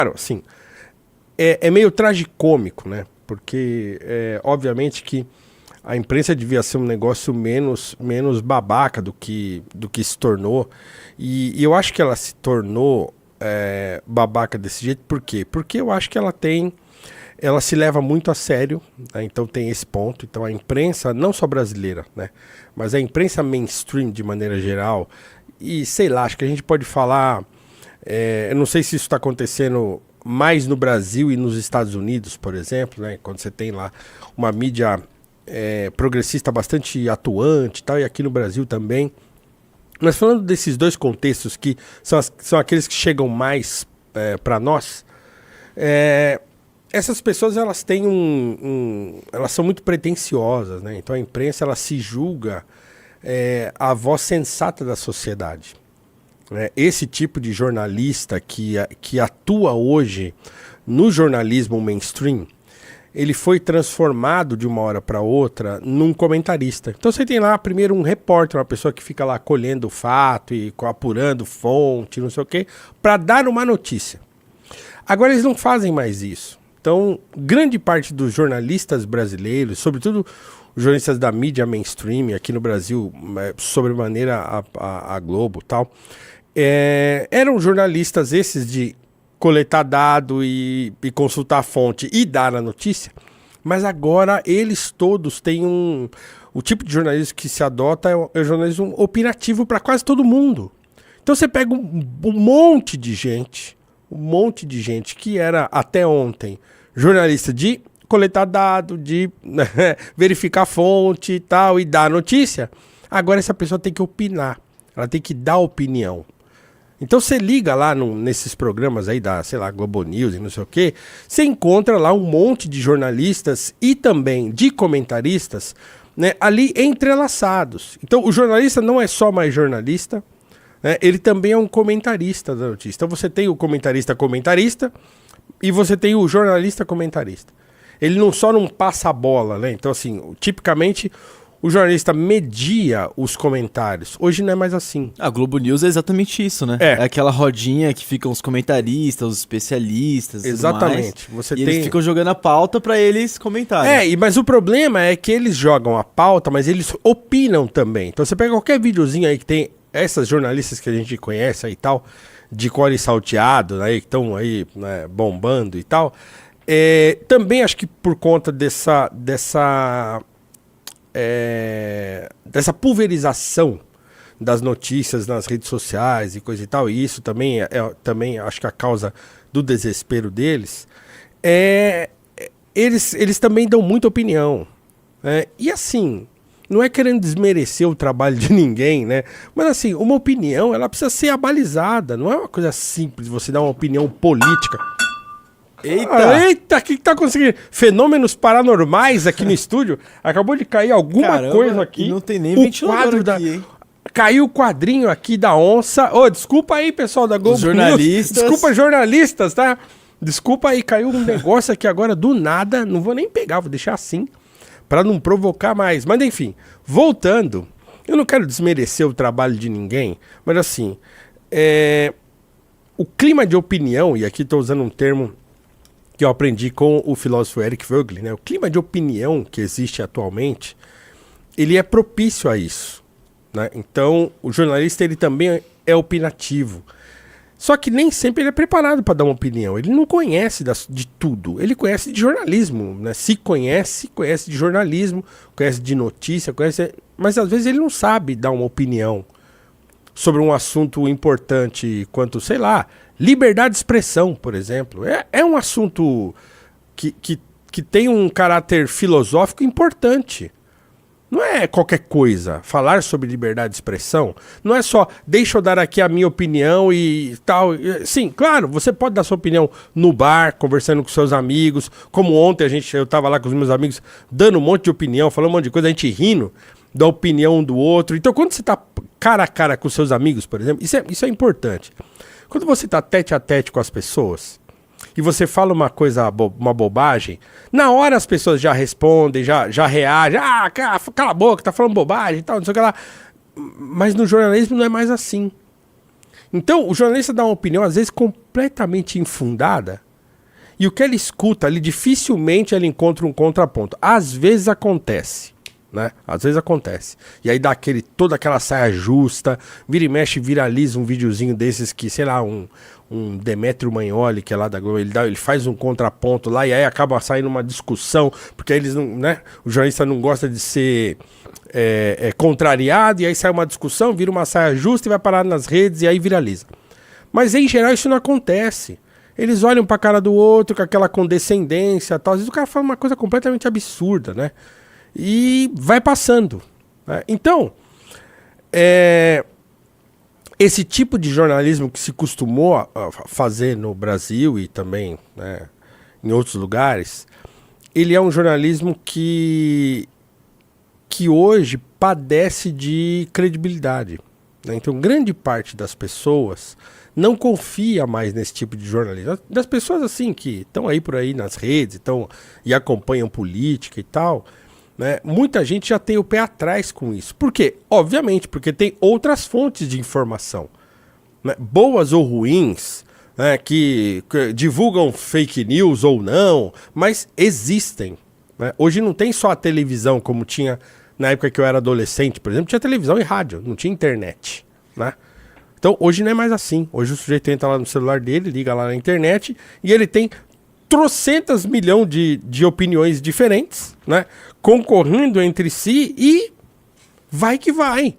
Claro, assim, é meio tragicômico, né? Porque, obviamente que a imprensa devia ser um negócio menos babaca do que se tornou. E eu acho que ela se tornou babaca desse jeito, por quê? Porque eu acho que ela se leva muito a sério, né? Então tem esse ponto. Então a imprensa, não só brasileira, né? Mas a imprensa mainstream de maneira geral, e sei lá, acho que a gente pode falar, eu não sei se isso está acontecendo mais no Brasil e nos Estados Unidos, por exemplo, né? Quando você tem lá uma mídia progressista bastante atuante e tal, e aqui no Brasil também. Mas falando desses dois contextos que são aqueles que chegam mais para nós, essas pessoas elas têm elas são muito pretensiosas, né? Então a imprensa ela se julga a voz sensata da sociedade. Esse tipo de jornalista que atua hoje no jornalismo mainstream, ele foi transformado de uma hora para outra num comentarista. Então você tem lá primeiro um repórter, uma pessoa que fica lá colhendo o fato e apurando fonte, não sei o quê, para dar uma notícia. Agora eles não fazem mais isso. Então, grande parte dos jornalistas brasileiros, sobretudo os jornalistas da mídia mainstream, aqui no Brasil, sobremaneira a Globo e tal, eram jornalistas esses de coletar dado e consultar a fonte e dar a notícia, mas agora eles todos têm o tipo de jornalismo que se adota é o jornalismo opinativo para quase todo mundo. Então você pega um monte de gente que era até ontem jornalista de coletar dado, de verificar a fonte e tal, e dar a notícia. Agora essa pessoa tem que opinar, ela tem que dar opinião. Então você liga lá nesses programas aí da, sei lá, Globo News e não sei o quê, você encontra lá um monte de jornalistas e também de comentaristas, né, ali entrelaçados. Então o jornalista não é só mais jornalista, né, ele também é um comentarista da notícia. Então você tem o comentarista e você tem o jornalista comentarista. Ele não passa a bola, né? Então assim, tipicamente o jornalista media os comentários. Hoje não é mais assim. A Globo News é exatamente isso, né? É aquela rodinha que ficam os comentaristas, os especialistas. Exatamente. Eles ficam jogando a pauta para eles comentarem. Mas o problema é que eles jogam a pauta, mas eles opinam também. Então você pega qualquer videozinho aí que tem essas jornalistas que a gente conhece aí e tal, de core salteado, né, que estão aí, né, bombando e tal. Também acho que por conta dessa pulverização das notícias nas redes sociais e coisa e tal, e isso também também acho que a causa do desespero deles, eles também dão muita opinião. E assim, não é querendo desmerecer o trabalho de ninguém, né? Mas assim, uma opinião, ela precisa ser abalizada, não é uma coisa simples você dar uma opinião política. Eita, o que tá conseguindo? Fenômenos paranormais aqui no estúdio. Acabou de cair alguma coisa aqui. Não tem nem ventilador aqui, hein? Caiu o quadrinho aqui da onça. Desculpa aí, pessoal da Globo. Os jornalistas. Desculpa, jornalistas, tá? Desculpa aí, caiu um negócio aqui agora do nada. Não vou nem pegar, vou deixar assim, pra não provocar mais. Mas enfim, voltando. Eu não quero desmerecer o trabalho de ninguém, mas assim, o clima de opinião, e aqui tô usando um termo que eu aprendi com o filósofo Eric Voegelin, né? O clima de opinião que existe atualmente, ele é propício a isso, né? Então, o jornalista ele também é opinativo. Só que nem sempre ele é preparado para dar uma opinião. Ele não conhece de tudo. Ele conhece de jornalismo, né? Se conhece de jornalismo, conhece de notícia, mas às vezes ele não sabe dar uma opinião sobre um assunto importante quanto, sei lá, liberdade de expressão, por exemplo. É um assunto que tem um caráter filosófico importante. Não é qualquer coisa. Falar sobre liberdade de expressão não é só, deixa eu dar aqui a minha opinião e tal. Sim, claro, você pode dar sua opinião no bar, conversando com seus amigos. Como ontem eu tava lá com os meus amigos dando um monte de opinião, falando um monte de coisa, a gente rindo da opinião um do outro. Então, quando você tá cara a cara com seus amigos, por exemplo, isso é importante. Quando você tá tete a tete com as pessoas e você fala uma coisa, uma bobagem, na hora as pessoas já respondem, já reagem, cala a boca, tá falando bobagem e tal, não sei o que lá. Mas no jornalismo não é mais assim. Então, o jornalista dá uma opinião, às vezes, completamente infundada, e o que ele escuta ali, dificilmente ele encontra um contraponto. Às vezes acontece, né? Às vezes acontece. E aí dá toda aquela saia justa, vira e mexe, viraliza um videozinho desses que, sei lá, um Demetrio Magnoli, que é lá da Globo, ele faz um contraponto lá, e aí acaba saindo uma discussão, porque aí eles não, né? O jornalista não gosta de ser contrariado, e aí sai uma discussão, vira uma saia justa e vai parar nas redes, e aí viraliza. Mas em geral isso não acontece. Eles olham pra cara do outro com aquela condescendência, tal. Às vezes o cara fala uma coisa completamente absurda, né? E vai passando, né? Então, esse tipo de jornalismo que se costumou a fazer no Brasil e também, né, em outros lugares, ele é um jornalismo que hoje padece de credibilidade, né? Então, grande parte das pessoas não confia mais nesse tipo de jornalismo. Das pessoas assim que estão aí por aí nas redes e acompanham política e tal, né? Muita gente já tem o pé atrás com isso. Por quê? Obviamente, porque tem outras fontes de informação, né? Boas ou ruins, né? Que divulgam fake news ou não, mas existem, né? Hoje não tem só a televisão como tinha na época que eu era adolescente, por exemplo, tinha televisão e rádio, não tinha internet, né? Então hoje não é mais assim. Hoje o sujeito entra lá no celular dele, liga lá na internet e ele tem trocentas milhões de opiniões diferentes, né? Concorrendo entre si e vai que vai,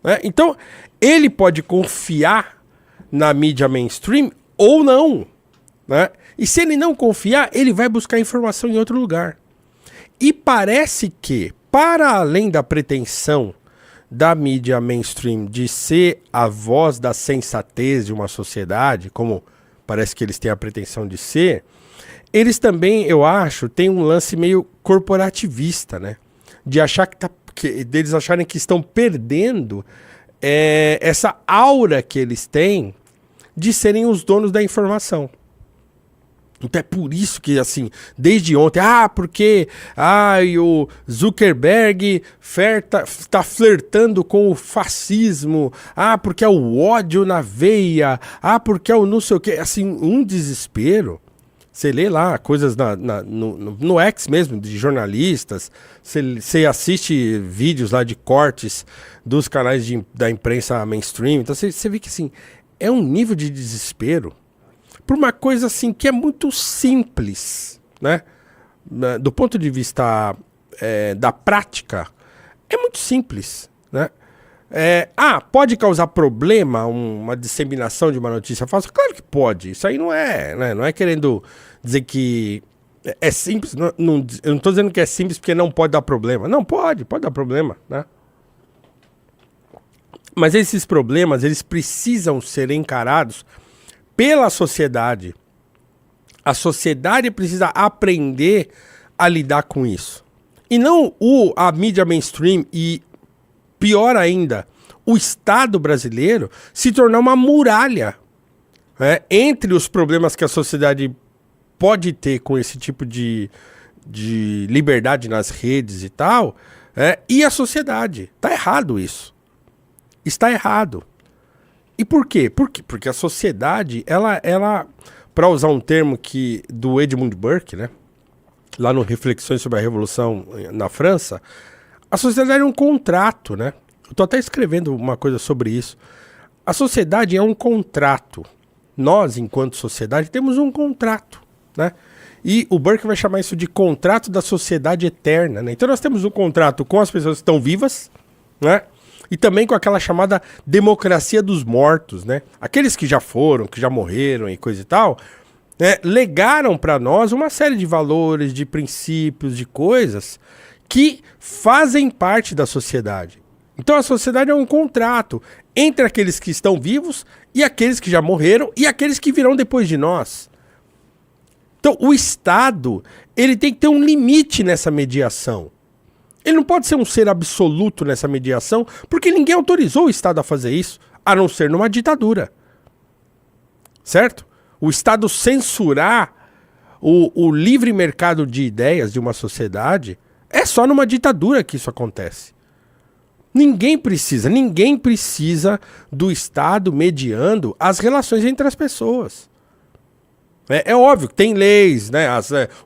né? Então ele pode confiar na mídia mainstream ou não, né? E se ele não confiar, ele vai buscar informação em outro lugar. E parece que, para além da pretensão da mídia mainstream de ser a voz da sensatez de uma sociedade, como parece que eles têm a pretensão de ser, eles também, eu acho, têm um lance meio corporativista, né? De achar deles acharem que estão perdendo essa aura que eles têm de serem os donos da informação. Então é por isso que, assim, desde ontem, porque o Zuckerberg tá flertando com o fascismo, porque é o ódio na veia, porque é o não sei o quê, assim, um desespero. Você lê lá coisas no X mesmo, de jornalistas, você assiste vídeos lá de cortes dos canais da imprensa mainstream, então você vê que, assim, é um nível de desespero por uma coisa assim que é muito simples, né? Do ponto de vista da prática, é muito simples, né? Pode causar problema uma disseminação de uma notícia falsa? Claro que pode. Isso aí não é, né? Não é querendo dizer que é simples. Eu não estou dizendo que é simples porque não pode dar problema. Não, pode dar problema, né? Mas esses problemas, eles precisam ser encarados pela sociedade. A sociedade precisa aprender a lidar com isso. E não a mídia mainstream e, pior ainda, o Estado brasileiro se tornar uma muralha, né, entre os problemas que a sociedade pode ter com esse tipo de liberdade nas redes e tal, e a sociedade. Está errado isso. Está errado. E por quê? Porque a sociedade, ela para usar um termo do Edmund Burke, né, lá no Reflexões sobre a Revolução na França, a sociedade é um contrato, né? Eu estou até escrevendo uma coisa sobre isso. A sociedade é um contrato. Nós, enquanto sociedade, temos um contrato, né? E o Burke vai chamar isso de contrato da sociedade eterna, né? Então nós temos um contrato com as pessoas que estão vivas, né? E também com aquela chamada democracia dos mortos, né? Aqueles que já foram, que já morreram e coisa e tal, né, legaram para nós uma série de valores, de princípios, de coisas que fazem parte da sociedade. Então a sociedade é um contrato entre aqueles que estão vivos e aqueles que já morreram e aqueles que virão depois de nós. Então o Estado, ele tem que ter um limite nessa mediação. Ele não pode ser um ser absoluto nessa mediação, porque ninguém autorizou o Estado a fazer isso, a não ser numa ditadura. Certo? O Estado censurar o livre mercado de ideias de uma sociedade, é só numa ditadura que isso acontece. Ninguém precisa do Estado mediando as relações entre as pessoas. É óbvio que tem leis, né?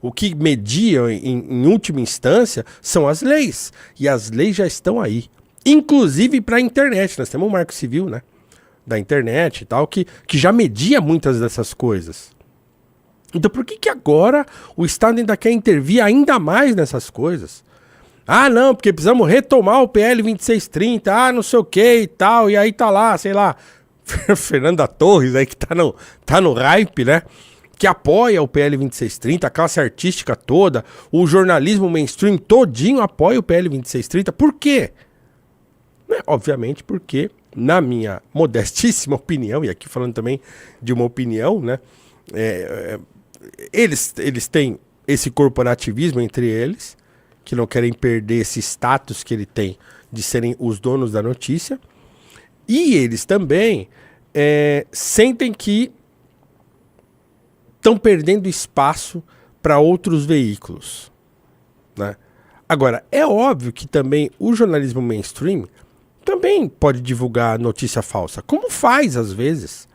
O que media em última instância são as leis. E as leis já estão aí. Inclusive para a internet. Nós temos um marco civil, né? Da internet e tal, que já media muitas dessas coisas. Então por que agora o Estado ainda quer intervir ainda mais nessas coisas? Ah, não, porque precisamos retomar o PL 2630, não sei o que e tal. E aí tá lá, sei lá, Fernanda Torres aí que tá no hype, né? Que apoia o PL 2630, a classe artística toda, o jornalismo mainstream todinho apoia o PL 2630. Por quê? Obviamente porque, na minha modestíssima opinião, e aqui falando também de uma opinião, né? Eles têm esse corporativismo entre eles, que não querem perder esse status que ele tem de serem os donos da notícia. E eles também sentem que estão perdendo espaço para outros veículos, né? Agora, é óbvio que também o jornalismo mainstream também pode divulgar notícia falsa, como faz às vezes.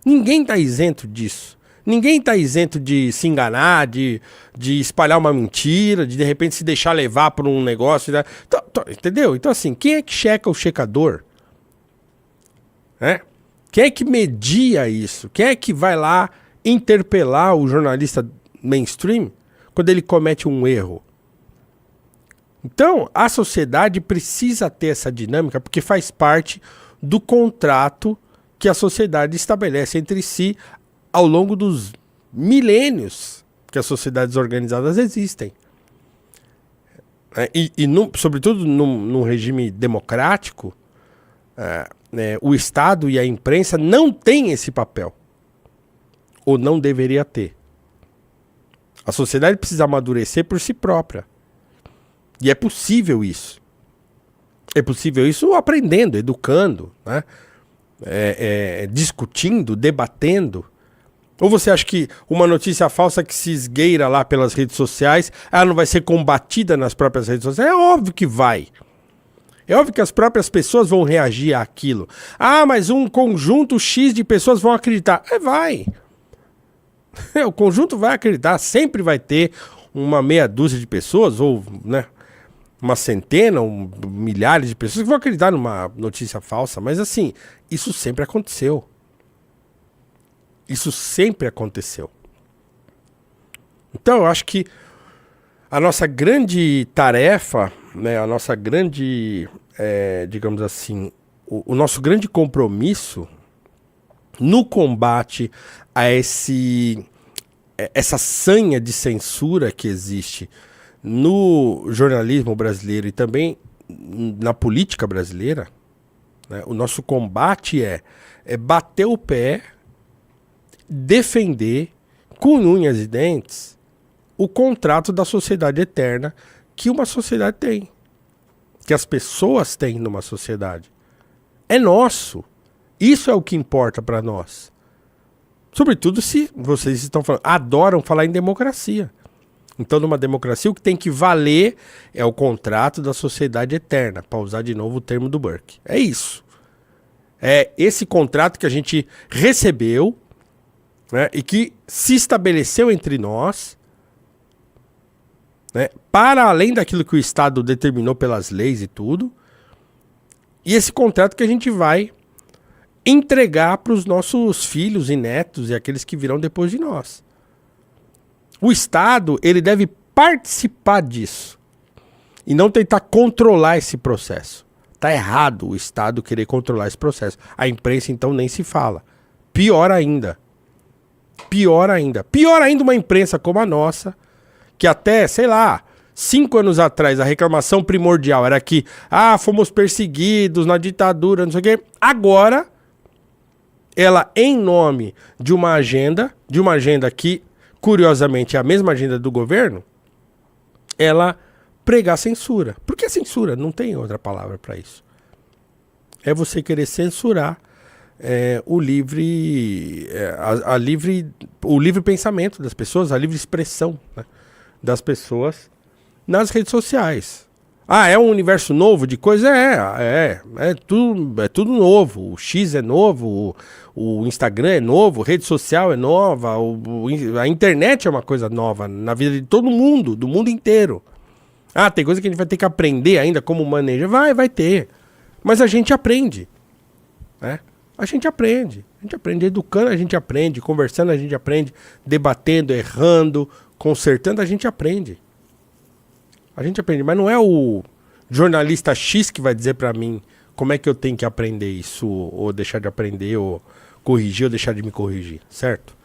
Ninguém está isento disso. Ninguém está isento de se enganar, de espalhar uma mentira, de repente se deixar levar por um negócio. Né? Entendeu? Então assim, quem é que checa o checador? Quem é que media isso? Quem é que vai lá interpelar o jornalista mainstream quando ele comete um erro? Então, a sociedade precisa ter essa dinâmica porque faz parte do contrato que a sociedade estabelece entre si ao longo dos milênios que as sociedades organizadas existem. Sobretudo num regime democrático, o Estado e a imprensa não têm esse papel. Ou não deveria ter. A sociedade precisa amadurecer por si própria. E é possível isso. É possível isso aprendendo, educando, né? Discutindo, debatendo. Ou você acha que uma notícia falsa que se esgueira lá pelas redes sociais, ela não vai ser combatida nas próprias redes sociais? É óbvio que vai. É óbvio que as próprias pessoas vão reagir àquilo. Ah, mas um conjunto X de pessoas vão acreditar. Vai. O conjunto vai acreditar. Sempre vai ter uma meia dúzia de pessoas, ou né, uma centena, milhares de pessoas que vão acreditar numa notícia falsa. Mas assim, isso sempre aconteceu. Isso sempre aconteceu. Então eu acho que a nossa grande tarefa, né, a nossa grande, digamos assim, o nosso grande compromisso no combate a essa sanha de censura que existe no jornalismo brasileiro e também na política brasileira, né, o nosso combate é bater o pé, defender com unhas e dentes o contrato da sociedade eterna que uma sociedade tem, que as pessoas têm numa sociedade. É nosso. Isso é o que importa para nós. Sobretudo se vocês estão falando, adoram falar em democracia. Então, numa democracia, o que tem que valer é o contrato da sociedade eterna, para usar de novo o termo do Burke. É isso. É esse contrato que a gente recebeu, né, e que se estabeleceu entre nós, né, para além daquilo que o Estado determinou pelas leis e tudo, e esse contrato que a gente vai entregar para os nossos filhos e netos e aqueles que virão depois de nós. O Estado, ele deve participar disso e não tentar controlar esse processo. Tá errado o Estado querer controlar esse processo. A imprensa, então, nem se fala. Pior ainda. Pior ainda. Pior ainda uma imprensa como a nossa, que até, sei lá, 5 anos atrás, a reclamação primordial era que, fomos perseguidos na ditadura, não sei o quê. Agora, ela, em nome de uma agenda que, curiosamente, é a mesma agenda do governo, ela pregar censura. Porque a censura, não tem outra palavra para isso. É você querer censurar o livre pensamento das pessoas, a livre expressão, né, das pessoas nas redes sociais. Ah, é um universo novo de coisa? É tudo novo. O X é novo, o Instagram é novo, a rede social é nova, a internet é uma coisa nova na vida de todo mundo, do mundo inteiro. Ah, tem coisa que a gente vai ter que aprender ainda como manejar. Vai ter. Mas a gente aprende. Né? A gente aprende educando, a gente aprende, conversando, a gente aprende, debatendo, errando, consertando, a gente aprende. A gente aprende, mas não é o jornalista X que vai dizer pra mim como é que eu tenho que aprender isso, ou deixar de aprender, ou corrigir, ou deixar de me corrigir, certo?